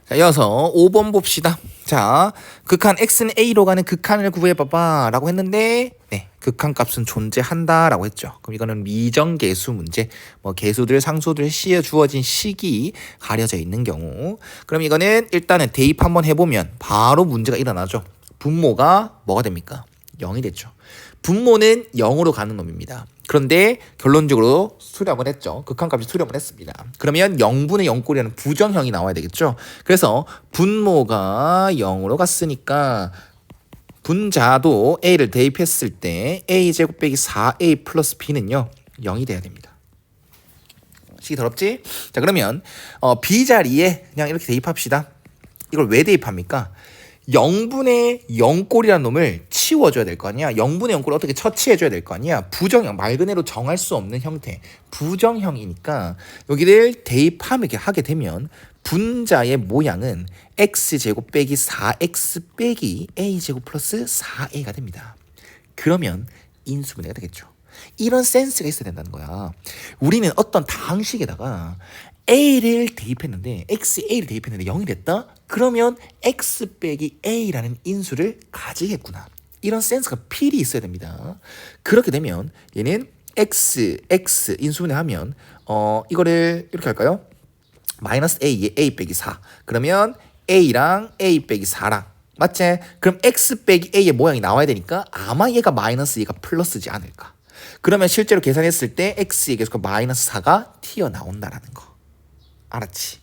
자, 이어서 5번 봅시다. 자, 극한 x는 a로 가는 극한을 구해봐봐 라고 했는데 극한값은 존재한다 라고 했죠. 그럼 이거는 미정계수 문제, 뭐 계수들 상수들 시에 주어진 식이 가려져 있는 경우, 그럼 이거는 일단은 대입 한번 해보면 바로 문제가 일어나죠. 분모가 뭐가 됩니까? 0이 됐죠. 분모는 0으로 가는 놈입니다. 그런데 결론적으로 수렴을 했죠. 극한값이 수렴을 했습니다. 그러면 0분의 0꼴이라는 부정형이 나와야 되겠죠. 그래서 분모가 0으로 갔으니까 분자도 a를 대입했을 때 a제곱 빼기 4a 플러스 b는요 0이 돼야 됩니다. 식이 더럽지? 자, 그러면 b 자리에 그냥 이렇게 대입합시다. 이걸 왜 대입합니까? 0분의 0꼴이라는 놈을 치워줘야 될 거 아니야. 0분의 0꼴을 어떻게 처치해줘야 될 거 아니야. 부정형, 말 그대로 정할 수 없는 형태, 부정형이니까 여기를 대입하게 되면 분자의 모양은 x제곱 빼기 4x 빼기 a제곱 플러스 4a가 됩니다. 그러면 인수분해가 되겠죠. 이런 센스가 있어야 된다는 거야. 우리는 어떤 다항식에다가 a를 대입했는데 a를 대입했는데 0이 됐다? 그러면 x 빼기 a라는 인수를 가지겠구나. 이런 센스가 필히 있어야 됩니다. 그렇게 되면 얘는 x 인수분해하면 이거를 이렇게 할까요? 마이너스 a에 a 빼기 4. 그러면 a랑 a 빼기 4랑 맞지? 그럼 x 빼기 a의 모양이 나와야 되니까 아마 얘가 마이너스 얘가 플러스지 않을까. 그러면 실제로 계산했을 때 x에 계속 마이너스 4가 튀어나온다라는 거. 알았지?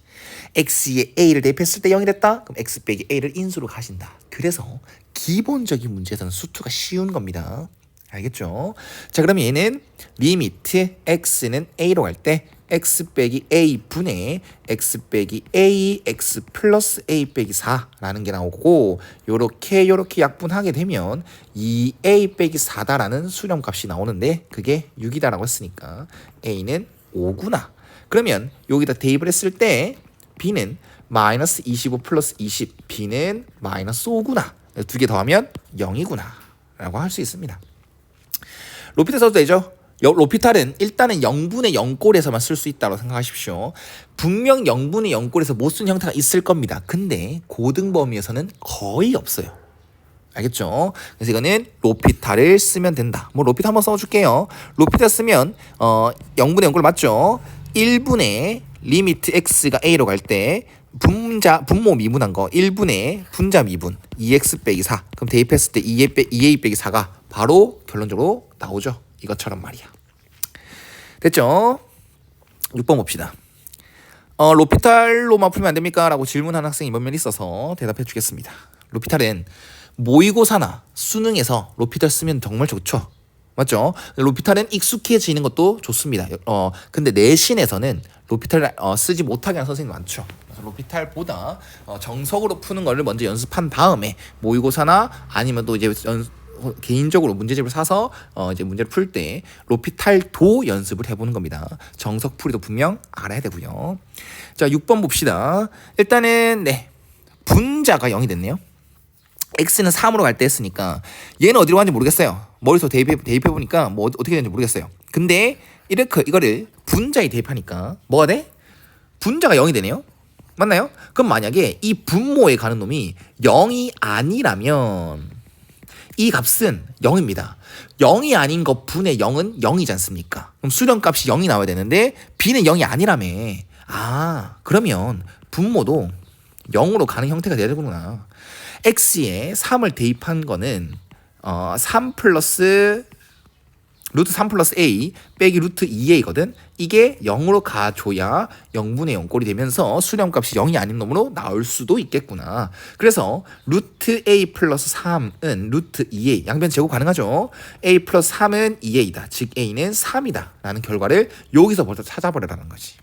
x에 a를 대입했을 때 0이 됐다? 그럼 x 빼기 a를 인수로 가신다. 그래서 기본적인 문제에서는 수투가 쉬운 겁니다. 알겠죠? 자, 그러면 얘는 리미트 x는 a로 갈 때 x 빼기 a 분의 x 빼기 a x 플러스 a 빼기 4라는 게 나오고, 요렇게 약분하게 되면 2a 빼기 4다라는 수렴값이 나오는데 그게 6이다라고 했으니까 a는 5구나. 그러면 여기다 대입을 했을 때 b는 마이너스 25 플러스 20, b는 마이너스 5구나. 두 개 더하면 0이구나 라고 할 수 있습니다. 로피탈 써도 되죠? 로피탈은 일단은 0분의 0꼴에서만 쓸 수 있다고 생각하십시오. 분명 0분의 0꼴에서 못 쓴 형태가 있을 겁니다. 근데 고등 범위에서는 거의 없어요. 알겠죠? 그래서 이거는 로피탈을 쓰면 된다. 뭐 로피탈 한번 써줄게요. 로피탈 쓰면 0분의 0꼴 맞죠? 1분의 리미트 x가 a로 갈 때 분모 미분한 거 1분의 분자 미분 2x 빼기 4. 그럼 대입했을 때 2a 빼기 4가 바로 결론적으로 나오죠. 이것처럼 말이야. 됐죠? 6번 봅시다. 로피탈로만 풀면 안 됩니까? 라고 질문하는 학생이 몇몇 있어서 대답해 주겠습니다. 로피탈은 모의고사나 수능에서 로피탈 쓰면 정말 좋죠. 맞죠? 로피탈은 익숙해지는 것도 좋습니다. 근데 내신에서는 로피탈을 쓰지 못하게 하는 선생님이 많죠. 그래서 로피탈보다 정석으로 푸는 거를 먼저 연습한 다음에 모의고사나 아니면 또 이제 개인적으로 문제집을 사서 이제 문제를 풀 때 로피탈도 연습을 해보는 겁니다. 정석 풀이도 분명 알아야 되고요. 자, 6번 봅시다. 일단은 분자가 0이 됐네요. x는 3으로 갈 때 했으니까 얘는 어디로 가는지 모르겠어요. 머릿속 대입해보니까 뭐 어떻게 되는지 모르겠어요. 근데 이거를 분자에 대입하니까 뭐가 돼? 분자가 0이 되네요. 맞나요? 그럼 만약에 이 분모에 가는 놈이 0이 아니라면 이 값은 0입니다. 0이 아닌 것 분의 0은 0이지 않습니까? 그럼 수렴값이 0이 나와야 되는데 b는 0이 아니라며. 그러면 분모도 0으로 가는 형태가 돼야 되구나. x에 3을 대입한 거는 3 플러스 루트 3 플러스 a 빼기 루트 2a거든. 이게 0으로 가줘야 0분의 0꼴이 되면서 수렴값이 0이 아닌 놈으로 나올 수도 있겠구나. 그래서 루트 a 플러스 3은 루트 2a, 양변 제곱 가능하죠. a 플러스 3은 2a다. 즉 a는 3이다 라는 결과를 여기서 벌써 찾아버리라는 거지.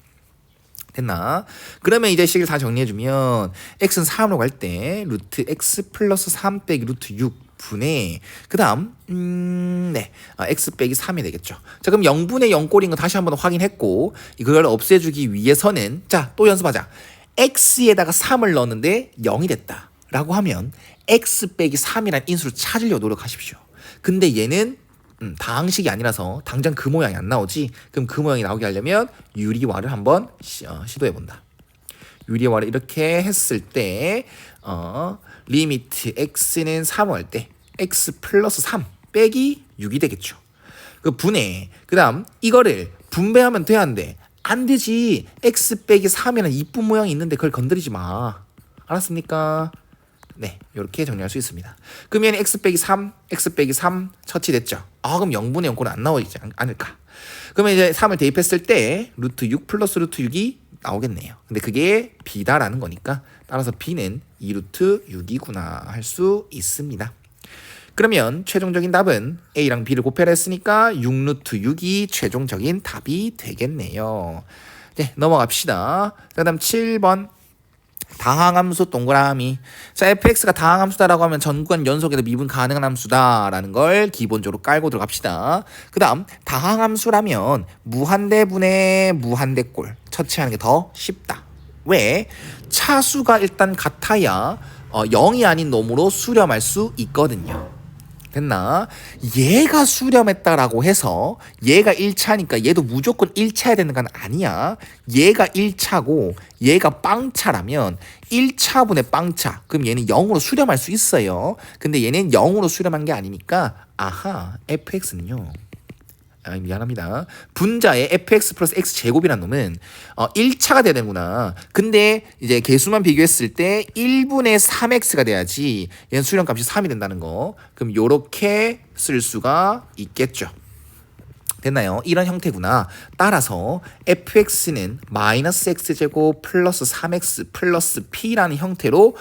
됐나? 그러면 이제 식을 다 정리해주면 x는 3으로 갈 때 루트 x 플러스 3 빼기 루트 6 분의 그 다음 x 빼기 3이 되겠죠. 자, 그럼 0분의 0꼴인 거 다시 한번 확인했고 이걸 없애주기 위해서는 자, 또 연습하자. x에다가 3을 넣었는데 0이 됐다 라고 하면 x 빼기 3이라는 인수를 찾으려고 노력하십시오. 근데 얘는 다항식이 아니라서 당장 그 모양이 안 나오지. 그럼 그 모양이 나오게 하려면 유리화를 한번 시도해 본다. 유리화를 이렇게 했을 때 리미트 x는 3을 할 때 x 플러스 3 빼기 6이 되겠죠. 그 분해. 그 다음 이거를 분배하면 돼야 한대. 안 되지. x 빼기 3이라는 이쁜 모양이 있는데 그걸 건드리지 마. 알았습니까? 네, 이렇게 정리할 수 있습니다. 그러면 x 빼기 3, x 빼기 3 처치됐죠. 그럼 0분의 0꼴은 안 나오지 않을까? 그러면 이제 3을 대입했을 때 루트 6 플러스 루트 6이 나오겠네요. 근데 그게 b다라는 거니까 따라서 b는 2루트 6이구나 할 수 있습니다. 그러면 최종적인 답은 a랑 b를 곱해라 했으니까 6루트 6이 최종적인 답이 되겠네요. 네, 넘어갑시다. 그 다음 7번 다항함수 동그라미. 자, fx가 다항함수다라고 하면 전 구간 연속에도 미분 가능한 함수다라는 걸 기본적으로 깔고 들어갑시다. 그 다음 다항함수라면 무한대분의 무한대꼴 처치하는 게 더 쉽다. 왜? 차수가 일단 같아야 0이 아닌 놈으로 수렴할 수 있거든요. 됐나? 얘가 수렴했다라고 해서 얘가 1차니까 얘도 무조건 1차야 되는 건 아니야. 얘가 1차고 얘가 빵차라면 1차분의 빵차. 그럼 얘는 0으로 수렴할 수 있어요. 근데 얘는 0으로 수렴한 게 아니니까 아하, fx는요. 미안합니다. 분자의 fx 플러스 x 제곱이란 놈은 1차가 돼야 되는구나. 근데 이제 개수만 비교했을 때 1분의 3x가 돼야지 얘는 수렴값이 3이 된다는 거. 그럼 요렇게 쓸 수가 있겠죠. 됐나요? 이런 형태구나. 따라서 fx는 마이너스 x제곱 플러스 3x 플러스 p라는 형태로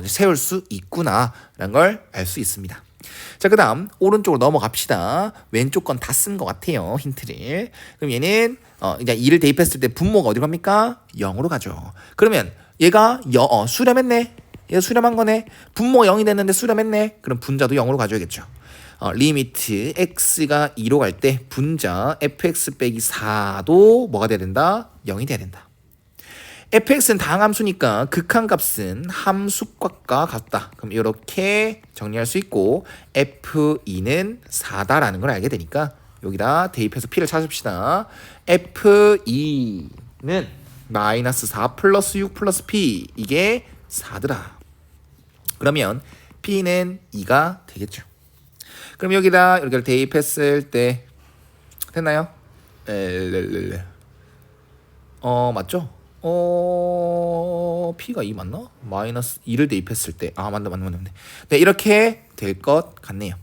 세울 수 있구나라는 걸 알 수 있습니다. 자, 그 다음 오른쪽으로 넘어갑시다. 왼쪽 건 다 쓴 것 같아요. 힌트를. 그럼 얘는 이제 2를 대입했을 때 분모가 어디로 갑니까? 0으로 가죠. 그러면 얘가 수렴했네. 얘가 수렴한 거네. 분모가 0이 됐는데 수렴했네. 그럼 분자도 0으로 가줘야겠죠. 리미트 x가 2로 갈 때 분자 fx 빼기 4도 뭐가 돼야 된다? 0이 돼야 된다. fx는 다항함수니까 극한값은 함수값과 같다. 그럼 이렇게 정리할 수 있고 f2는 4다라는 걸 알게 되니까 여기다 대입해서 p를 찾읍시다. f2는 마이너스 4 플러스 6 플러스 p 이게 4더라. 그러면 p는 2가 되겠죠. 그럼 여기다 이렇게 대입했을 때 됐나요? 맞죠? P가 2 맞나? 마이너스 2를 대입했을 때 맞네. 네, 이렇게 될 것 같네요.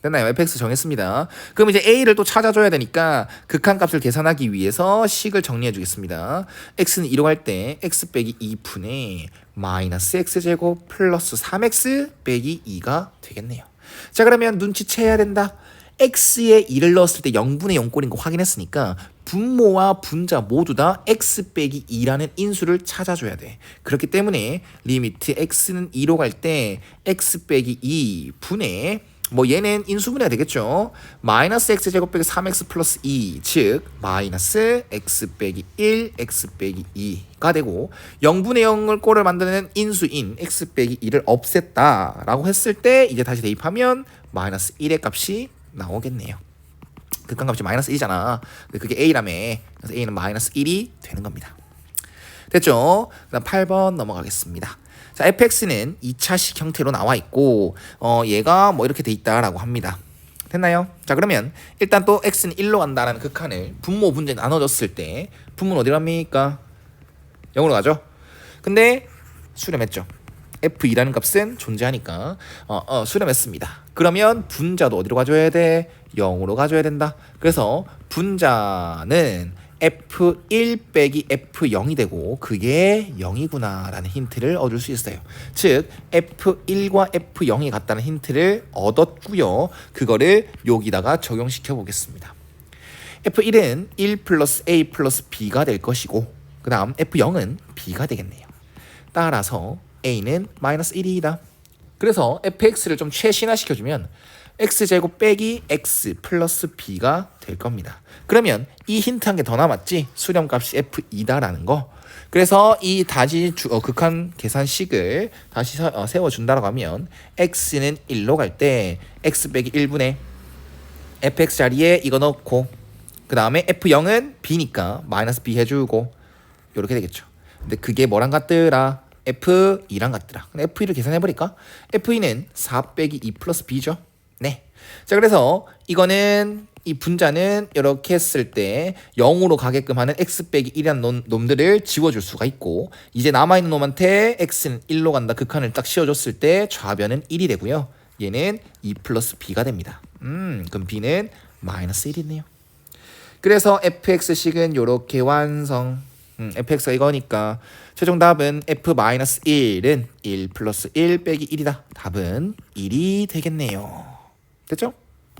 됐나요? fx 정했습니다. 그럼 이제 a를 또 찾아줘야 되니까 극한값을 계산하기 위해서 식을 정리해 주겠습니다. x는 2로 갈 때 x 빼기 2분의 마이너스 x제곱 플러스 3x 빼기 2가 되겠네요. 자, 그러면 눈치채야 된다. x에 2를 넣었을 때 0분의 0꼴인 거 확인했으니까 분모와 분자 모두 다 x 빼기 2라는 인수를 찾아줘야 돼. 그렇기 때문에 리미트 x는 2로 갈 때 x 빼기 2 분의 얘는 인수분해가 되겠죠. 마이너스 x제곱 빼기 3x 플러스 2 즉 마이너스 x 빼기 1 x 빼기 2가 되고 0분의 0을 꼴을 만드는 인수인 x 빼기 2를 없앴다 라고 했을 때 이제 다시 대입하면 마이너스 1의 값이 나오겠네요. 극한값이 마이너스 1이잖아. 그게 a라며. 그래서 a는 마이너스 1이 되는 겁니다. 됐죠? 그다음 8번 넘어가겠습니다. 자, fx는 2차식 형태로 나와 있고 얘가 이렇게 돼 있다라고 합니다. 됐나요? 자, 그러면 일단 또 x는 1로 간다라는 극한을 분모 분자에 나눠줬을 때 분모는 어디로 갑니까? 0으로 가죠? 근데 수렴했죠. f2라는 값은 존재하니까 수렴했습니다. 그러면 분자도 어디로 가줘야 돼? 0으로 가줘야 된다. 그래서 분자는 f1 빼기 f0이 되고 그게 0이구나 라는 힌트를 얻을 수 있어요. 즉 f1과 f0이 같다는 힌트를 얻었고요. 그거를 여기다가 적용시켜 보겠습니다. f1은 1 플러스 a 플러스 b가 될 것이고 그 다음 f0은 b가 되겠네요. 따라서 a는 마이너스 1이다. 그래서 fx를 좀 최신화시켜주면 x제곱 빼기 x 플러스 b가 될 겁니다. 그러면 이 힌트 한 개 더 남았지? 수렴값이 f2다라는 거. 그래서 이 다시 극한 계산식을 다시 세워준다라고 하면 x는 1로 갈 때 x 빼기 1분의 fx 자리에 이거 넣고 그 다음에 f0은 b니까 마이너스 b 해주고 이렇게 되겠죠. 근데 그게 뭐랑 같더라? F2랑 같더라. F2를 계산해버릴까? F2는 4 빼기 2 플러스 B죠. 네. 자, 그래서 이거는 이 분자는 이렇게 했을 때 0으로 가게끔 하는 x 빼기 1이라는 놈들을 지워줄 수가 있고, 이제 남아있는 놈한테 x는 1로 간다 극한을 딱 씌워줬을 때 좌변은 1이 되고요. 얘는 2 플러스 b가 됩니다. 그럼 b는 마이너스 1이네요. 그래서 fx식은 이렇게 완성. fx가 이거니까 최종 답은 f-1은 1 플러스 1 빼기 1이다. 답은 1이 되겠네요. 됐죠?